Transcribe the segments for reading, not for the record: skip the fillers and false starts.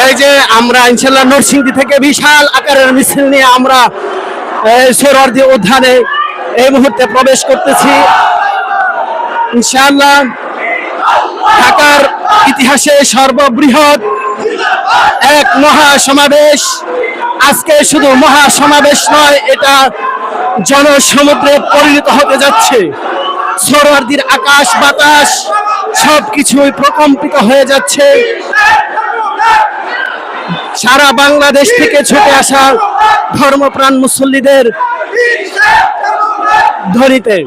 এই যে আমরা ইনশাআল্লাহ নরসিংদী থেকে বিশাল আকারের মিছিল নিয়ে আমরা সোহরাওয়ার্দী উদ্যানে এই মুহূর্তে প্রবেশ করতেছি। ইনশাআল্লাহ ঢাকার ইতিহাসে সর্ববৃহৎ এক মহা সমাবেশ। আজকে শুধু মহা সমাবেশ নয়, এটা জনসমুদ্রে পরিণত হতে যাচ্ছে। সোহরাওয়ার্দীর আকাশ বাতাস সবকিছুই প্রকম্পিত হয়ে যাচ্ছে। সারা বাংলাদেশ থেকে ছুটে আসা ধর্মপ্রাণ মুসল্লিদের ধ্বনিতে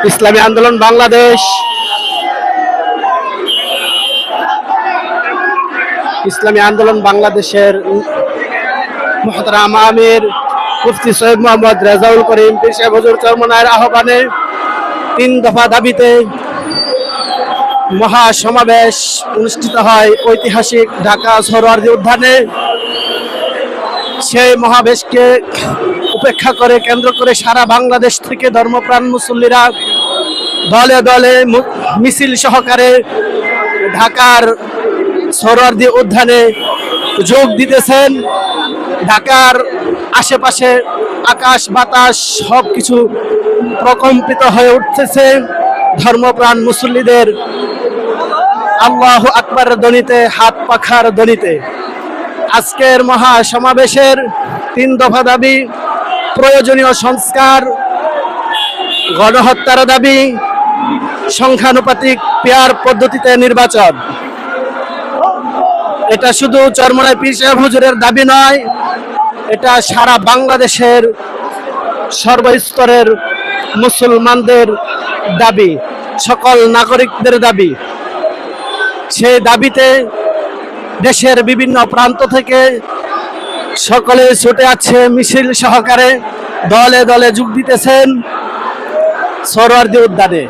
ইসলামী আন্দোলন বাংলাদেশ, ইসলামী আন্দোলন বাংলাদেশের মুহতারাম আমির মুফতি সৈয়দ মোহাম্মদ রেজাউল করিম পীর সাহেব হুজুর চরমনায়ের আহ্বানে 3 দফা দাবিতে মহা সমাবেশ অনুষ্ঠিত হয় ঐতিহাসিক ঢাকা সোহরাওয়ার্দী উদ্যানে। সেই মহাবেশকে উপেক্ষা করে কেন্দ্র করে সারা বাংলাদেশ থেকে ধর্মপ্রাণ মুসল্লিরা দলে দলে মিছিল সহকারে ঢাকার সোহরাওয়ার্দী উদ্যানে যোগ দিতেছেন। ঢাকার আশেপাশে আকাশ বাতাস সবকিছু প্রকম্পিত হয়ে উঠতেছে ধর্মপ্রাণ মুসল্লিদের আল্লাহু আকবার ধ্বনিতে, হাত পাখার ধ্বনিতে। আজকের মহা সমাবেশের 3 দফা দাবি: প্রয়োজনীয় সংস্কার, গণহত্যার দাবি, সংখ্যানুপাতিক পেয়ার পদ্ধতিতে নির্বাচন। এটা শুধু চরমনাই পীর সাহেব হুজুরের দাবি নয়, এটা সারা বাংলাদেশের সর্বস্তরের মুসলমানদের দাবি, সকল নাগরিকদের দাবি। সেই দাবিতে দেশের বিভিন্ন প্রান্ত থেকে সকলে ছুটে আছে মিছিল সহকারে, দলে দলে যোগ দিতেছেন সোহরাওয়ার্দী উদ্যানে।